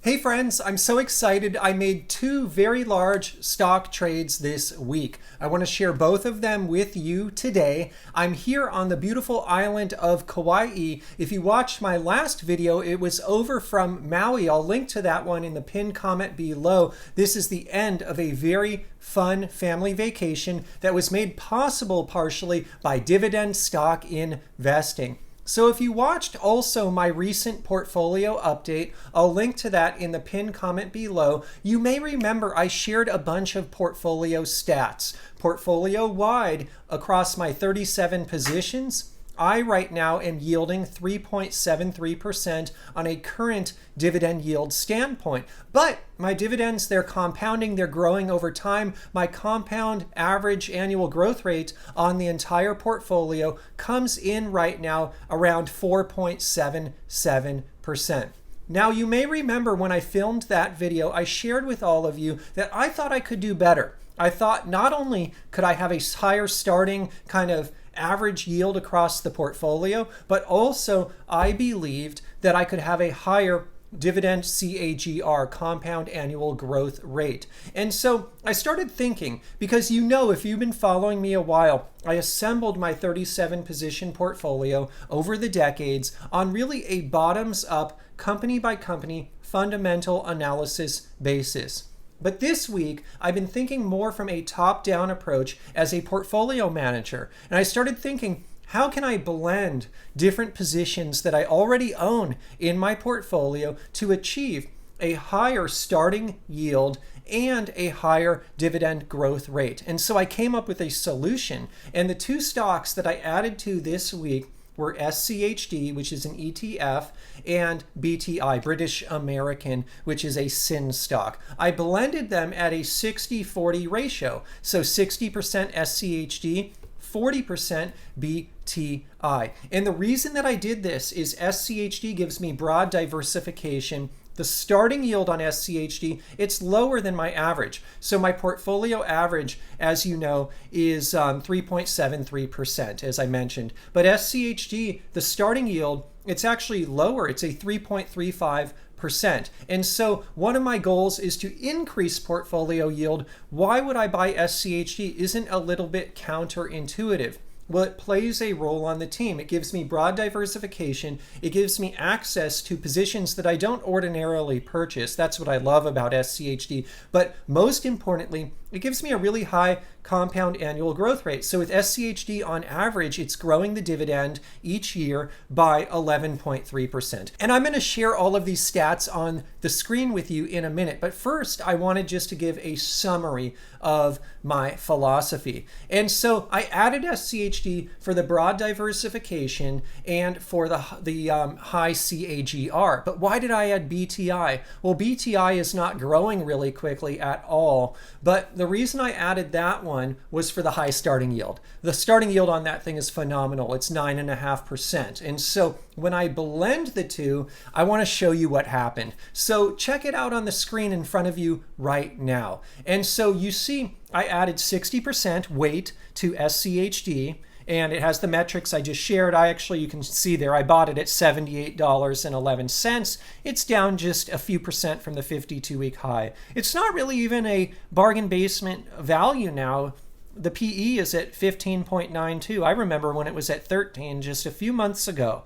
Hey friends, I'm so excited. I made two very large stock trades this week. I want to share both of them with you today. I'm here on the beautiful island of Kauai. If you watched my last video, it was over from Maui. I'll link to that one in the pinned comment below. This is the end of a very fun family vacation that was made possible partially by dividend stock investing. So if you watched also my recent portfolio update, I'll link to that in the pinned comment below. You may remember I shared a bunch of portfolio stats. Portfolio wide across my 37 positions, I right now am yielding 3.73% on a current dividend yield standpoint. But my dividends, they're compounding, they're growing over time. My compound average annual growth rate on the entire portfolio comes in right now around 4.77%. Now, you may remember when I filmed that video, I shared with all of you that I thought I could do better. I thought not only could I have a higher starting kind of average yield across the portfolio, but also I believed that I could have a higher dividend CAGR, compound annual growth rate. And so I started thinking, because if you've been following me a while, I assembled my 37 position portfolio over the decades on really a bottoms up, company by company, fundamental analysis basis. But this week, I've been thinking more from a top-down approach as a portfolio manager. And I started thinking, how can I blend different positions that I already own in my portfolio to achieve a higher starting yield and a higher dividend growth rate? And so I came up with a solution. And the two stocks that I added to this week were SCHD, which is an ETF, and BTI, British American, which is a SIN stock. I blended them at a 60-40 ratio. So 60% SCHD, 40% BTI. And the reason that I did this is SCHD gives me broad diversification. The starting yield on SCHD, it's lower than my average. So my portfolio average, as you know, is 3.73%, as I mentioned. But SCHD, the starting yield, it's actually lower. It's a 3.35%. And so one of my goals is to increase portfolio yield. Why would I buy SCHD? Isn't a little bit counterintuitive. Well, it plays a role on the team. It gives me broad diversification. It gives me access to positions that I don't ordinarily purchase. That's what I love about SCHD. But most importantly, it gives me a really high compound annual growth rate. So with SCHD, on average, it's growing the dividend each year by 11.3%. And I'm going to share all of these stats on the screen with you in a minute. But first, I wanted just to give a summary of my philosophy. And so I added SCHD for the broad diversification and for the high CAGR. But why did I add BTI? Well, BTI is not growing really quickly at all. But the reason I added that one was for the high starting yield. The starting yield on that thing is phenomenal. It's 9.5%. And so when I blend the two, I want to show you what happened. So check it out on the screen in front of you right now. And so you see I added 60% weight to SCHD, and it has the metrics I just shared. You can see there, I bought it at $78.11. It's down just a few percent from the 52-week high. It's not really even a bargain basement value now. The PE is at 15.92. I remember when it was at 13 just a few months ago.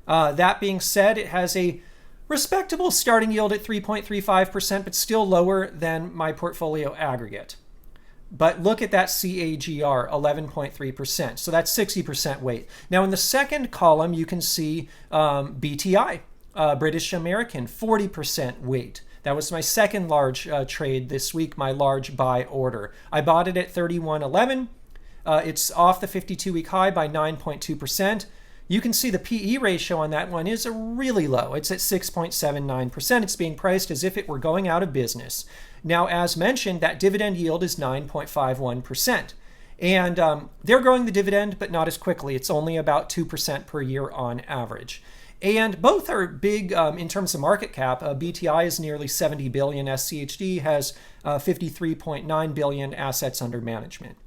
That being said, it has a respectable starting yield at 3.35%, but still lower than my portfolio aggregate. But look at that CAGR, 11.3%. So that's 60% weight. Now in the second column, you can see BTI, British American, 40% weight. That was my second large trade this week, my large buy order. I bought it at 31.11. It's off the 52-week high by 9.2%. You can see the PE ratio on that one is really low. It's at 6.79%. It's being priced as if it were going out of business. Now, as mentioned, that dividend yield is 9.51%. And they're growing the dividend, but not as quickly. It's only about 2% per year on average. And both are big in terms of market cap. BTI is nearly 70 billion. SCHD has 53.9 billion assets under management.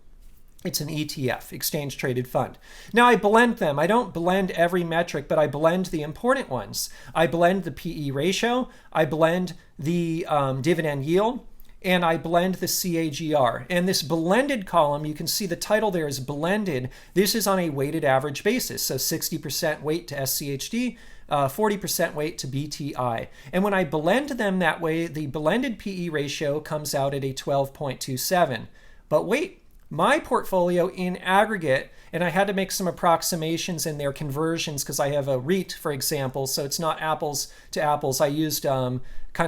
It's an ETF, exchange traded fund. Now I blend them. I don't blend every metric, but I blend the important ones. I blend the PE ratio, I blend the dividend yield, and I blend the CAGR. And this blended column, you can see the title there is blended. This is on a weighted average basis. So 60% weight to SCHD, 40% weight to BTI. And when I blend them that way, the blended PE ratio comes out at a 12.27. But wait, my portfolio in aggregate, and I had to make some approximations in their conversions because I have a REIT, for example, so it's not apples to apples. I used kind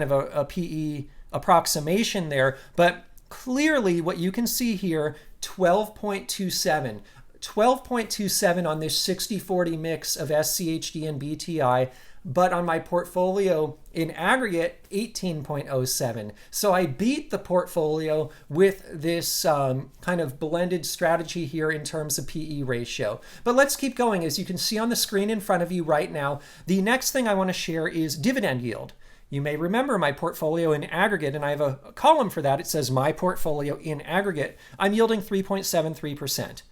of a PE approximation there, but clearly what you can see here, 12.27. 12.27 on this 60-40 mix of SCHD and BTI, but on my portfolio in aggregate, 18.07. So I beat the portfolio with this kind of blended strategy here in terms of PE ratio. But let's keep going. As you can see on the screen in front of you right now, the next thing I want to share is dividend yield. You may remember my portfolio in aggregate, and I have a column for that. It says my portfolio in aggregate. I'm yielding 3.73%.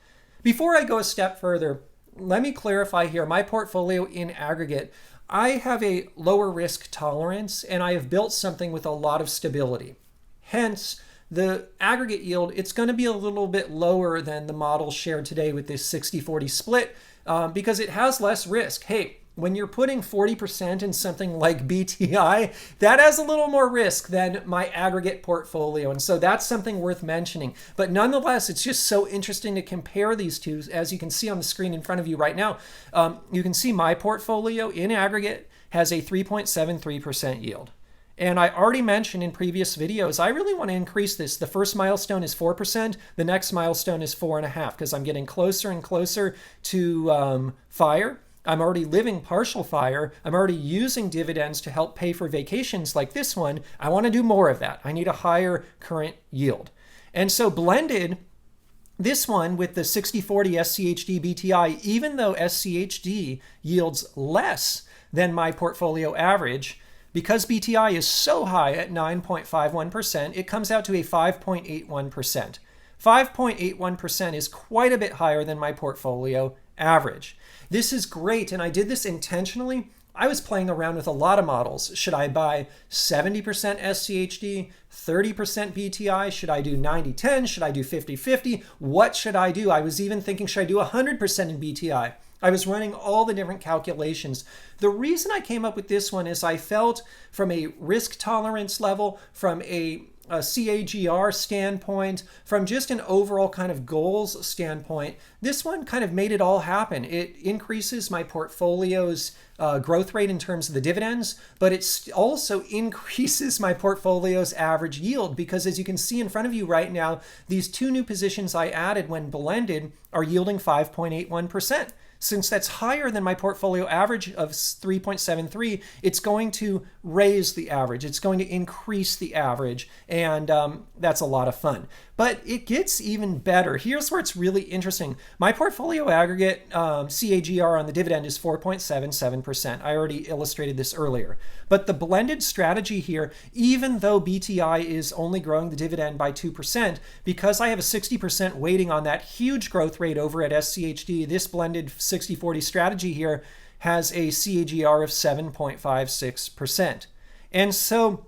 Before I go a step further, let me clarify here. My portfolio in aggregate, I have a lower risk tolerance, and I have built something with a lot of stability. Hence, the aggregate yield, it's going to be a little bit lower than the model shared today with this 60-40 split because it has less risk. Hey, when you're putting 40% in something like BTI, that has a little more risk than my aggregate portfolio. And so that's something worth mentioning. But nonetheless, it's just so interesting to compare these two. As you can see on the screen in front of you right now, you can see my portfolio in aggregate has a 3.73% yield. And I already mentioned in previous videos, I really want to increase this. The first milestone is 4%. The next milestone is 4.5% because I'm getting closer and closer to FIRE. I'm already living partial FIRE. I'm already using dividends to help pay for vacations like this one. I want to do more of that. I need a higher current yield. And so blended, this one with the 60-40 SCHD BTI, even though SCHD yields less than my portfolio average, because BTI is so high at 9.51%, it comes out to a 5.81%. 5.81% is quite a bit higher than my portfolio average. This is great, and I did this intentionally. I was playing around with a lot of models. Should I buy 70% SCHD, 30% BTI? Should I do 90-10? Should I do 50-50? What should I do? I was even thinking, should I do 100% in BTI? I was running all the different calculations. The reason I came up with this one is I felt from a risk tolerance level, from a CAGR standpoint, from just an overall kind of goals standpoint, this one kind of made it all happen. It increases my portfolio's growth rate in terms of the dividends, but it also increases my portfolio's average yield because as you can see in front of you right now, these two new positions I added when blended are yielding 5.81%. Since that's higher than my portfolio average of 3.73, it's going to raise the average. It's going to increase the average, and that's a lot of fun. But it gets even better. Here's where it's really interesting. My portfolio aggregate CAGR on the dividend is 4.77%. I already illustrated this earlier. But the blended strategy here, even though BTI is only growing the dividend by 2%, because I have a 60% weighting on that huge growth rate over at SCHD, this blended 60-40 strategy here has a CAGR of 7.56%. And so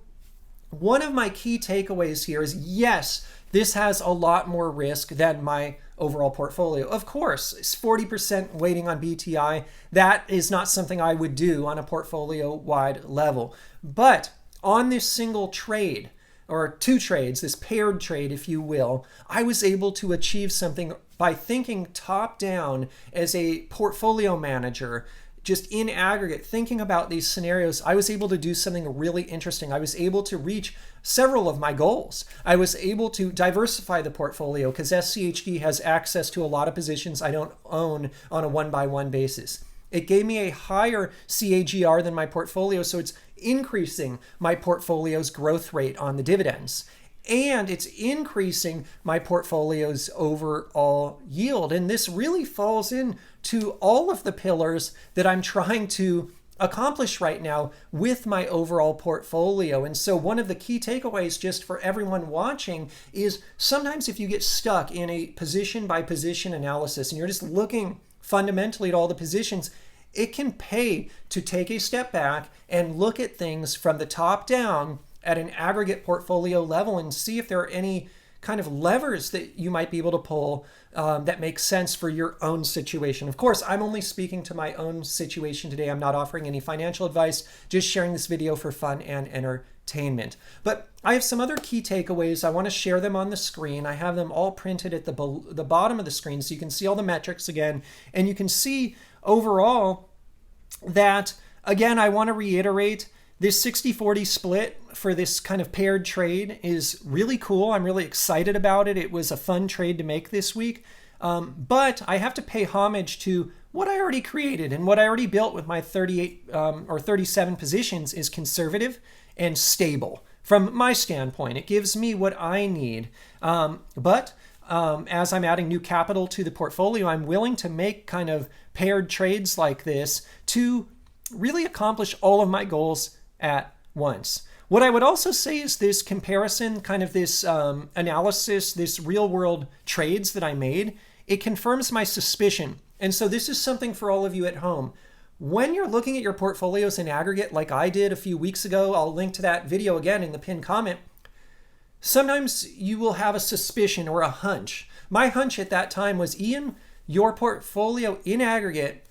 one of my key takeaways here is, yes, this has a lot more risk than my overall portfolio. Of course, it's 40% weighting on BTI. That is not something I would do on a portfolio-wide level. But on this single trade, or two trades, this paired trade, if you will, I was able to achieve something by thinking top down as a portfolio manager, just in aggregate, thinking about these scenarios. I was able to do something really interesting. I was able to reach several of my goals. I was able to diversify the portfolio because SCHD has access to a lot of positions I don't own on a one-by-one basis. It gave me a higher CAGR than my portfolio, so it's increasing my portfolio's growth rate on the dividends. And it's increasing my portfolio's overall yield. And this really falls into all of the pillars that I'm trying to accomplish right now with my overall portfolio. And so one of the key takeaways just for everyone watching is sometimes if you get stuck in a position by position analysis and you're just looking fundamentally at all the positions, it can pay to take a step back and look at things from the top down at an aggregate portfolio level and see if there are any kind of levers that you might be able to pull that make sense for your own situation. Of course, I'm only speaking to my own situation today. I'm not offering any financial advice, just sharing this video for fun and entertainment. But I have some other key takeaways. I want to share them on the screen. I have them all printed at the bottom of the screen so you can see all the metrics again. And you can see overall that, again, I want to reiterate, this 60-40 split for this kind of paired trade is really cool. I'm really excited about it. It was a fun trade to make this week. But I have to pay homage to what I already created, and what I already built with my 38 or 37 positions is conservative and stable. From my standpoint, it gives me what I need. But as I'm adding new capital to the portfolio, I'm willing to make kind of paired trades like this to really accomplish all of my goals at once. What I would also say is this comparison, kind of this analysis, this real world trades that I made, it confirms my suspicion. And so this is something for all of you at home. When you're looking at your portfolios in aggregate, like I did a few weeks ago, I'll link to that video again in the pinned comment. Sometimes you will have a suspicion or a hunch. My hunch at that time was, Ian, your portfolio in aggregate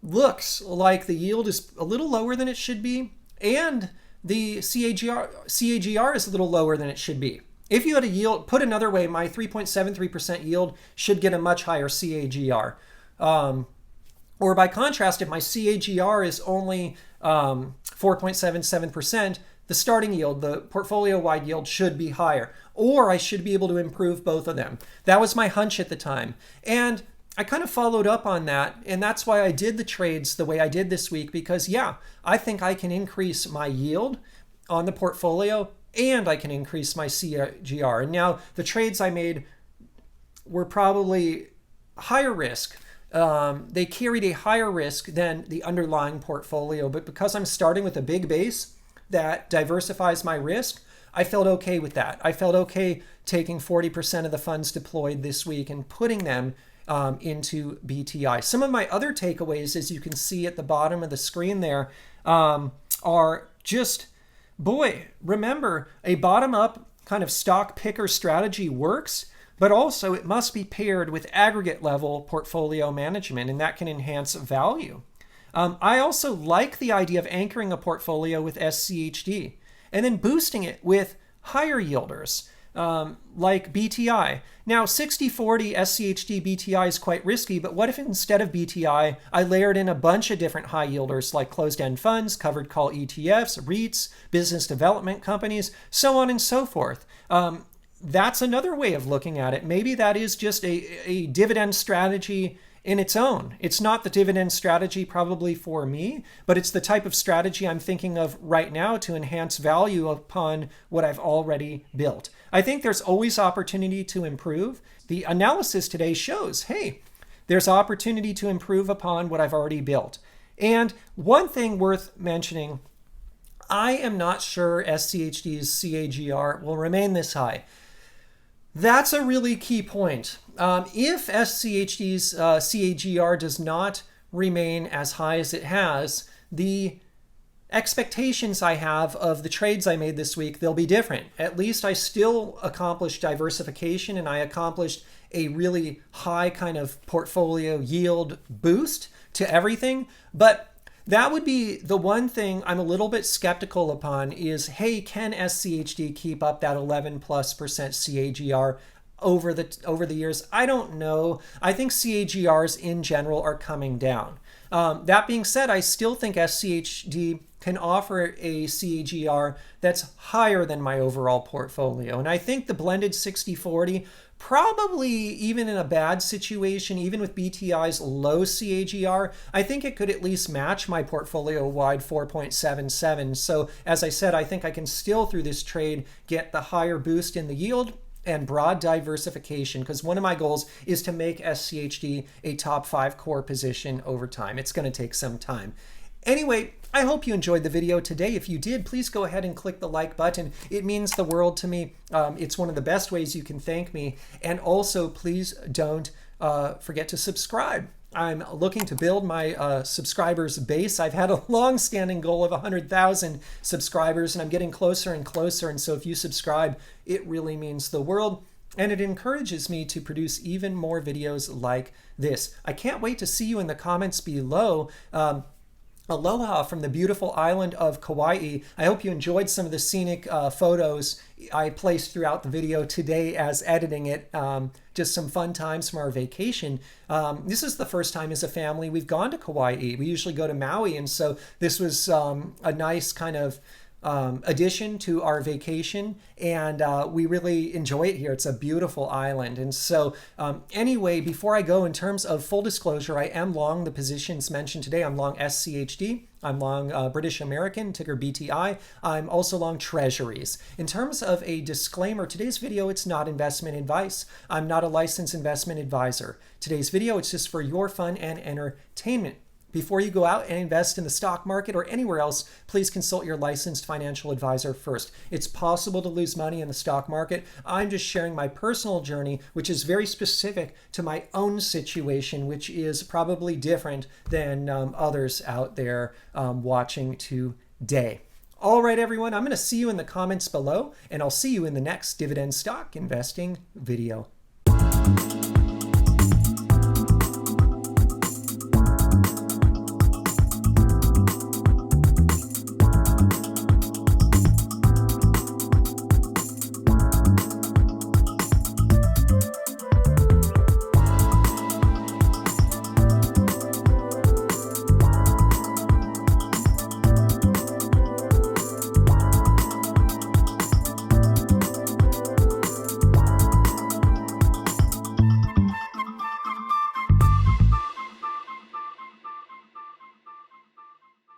looks like the yield is a little lower than it should be, and the CAGR is a little lower than it should be. If you had a yield, put another way, my 3.73% yield should get a much higher CAGR. Or by contrast, if my CAGR is only 4.77%, the starting yield, the portfolio-wide yield, should be higher. Or I should be able to improve both of them. That was my hunch at the time. And I kind of followed up on that, and that's why I did the trades the way I did this week, because yeah, I think I can increase my yield on the portfolio and I can increase my CAGR. And now the trades I made were probably higher risk. They carried a higher risk than the underlying portfolio, but because I'm starting with a big base that diversifies my risk, I felt okay with that. I felt okay taking 40% of the funds deployed this week and putting them into BTI. Some of my other takeaways, as you can see at the bottom of the screen there, are just, boy, remember, a bottom-up kind of stock picker strategy works, but also it must be paired with aggregate level portfolio management, and that can enhance value. I also like the idea of anchoring a portfolio with SCHD and then boosting it with higher yielders like BTI. Now, 60-40 SCHD BTI is quite risky, but what if instead of BTI, I layered in a bunch of different high yielders like closed-end funds, covered call ETFs, REITs, business development companies, so on and so forth. That's another way of looking at it. Maybe that is just a dividend strategy in its own. It's not the dividend strategy probably for me, but it's the type of strategy I'm thinking of right now to enhance value upon what I've already built. I think there's always opportunity to improve. The analysis today shows, hey, there's opportunity to improve upon what I've already built. And one thing worth mentioning, I am not sure SCHD's CAGR will remain this high. That's a really key point. If SCHD's CAGR does not remain as high as it has, the expectations I have of the trades I made this week, they'll be different. At least I still accomplished diversification and I accomplished a really high kind of portfolio yield boost to everything. But that would be the one thing I'm a little bit skeptical upon is, hey, can SCHD keep up that 11+% CAGR over the years? I don't know. I think CAGRs in general are coming down. That being said, I still think SCHD can offer a CAGR that's higher than my overall portfolio. And I think the blended 60-40, probably even in a bad situation, even with BTI's low CAGR, I think it could at least match my portfolio-wide 4.77. So as I said, I think I can still, through this trade, get the higher boost in the yield and broad diversification, because one of my goals is to make SCHD a top 5 core position over time. It's going to take some time. Anyway, I hope you enjoyed the video today. If you did, please go ahead and click the like button. It means the world to me. It's one of the best ways you can thank me. And also, please don't forget to subscribe. I'm looking to build my subscribers base. I've had a long-standing goal of 100,000 subscribers, and I'm getting closer and closer. And so if you subscribe, it really means the world. And it encourages me to produce even more videos like this. I can't wait to see you in the comments below. Aloha from the beautiful island of Kauai. I hope you enjoyed some of the scenic photos I placed throughout the video today as editing it. Just some fun times from our vacation. This is the first time as a family we've gone to Kauai. We usually go to Maui, and so this was a nice kind of addition to our vacation, and we really enjoy it here. It's a beautiful island. And so anyway, before I go, in terms of full disclosure, I am long the positions mentioned today. I'm long SCHD. I'm long British American, ticker BTI. I'm also long treasuries. In terms of a disclaimer, today's video, it's not investment advice. I'm not a licensed investment advisor. Today's video, it's just for your fun and entertainment. Before you go out and invest in the stock market or anywhere else, please consult your licensed financial advisor first. It's possible to lose money in the stock market. I'm just sharing my personal journey, which is very specific to my own situation, which is probably different than others out there watching today. All right, everyone, I'm going to see you in the comments below, and I'll see you in the next dividend stock investing video.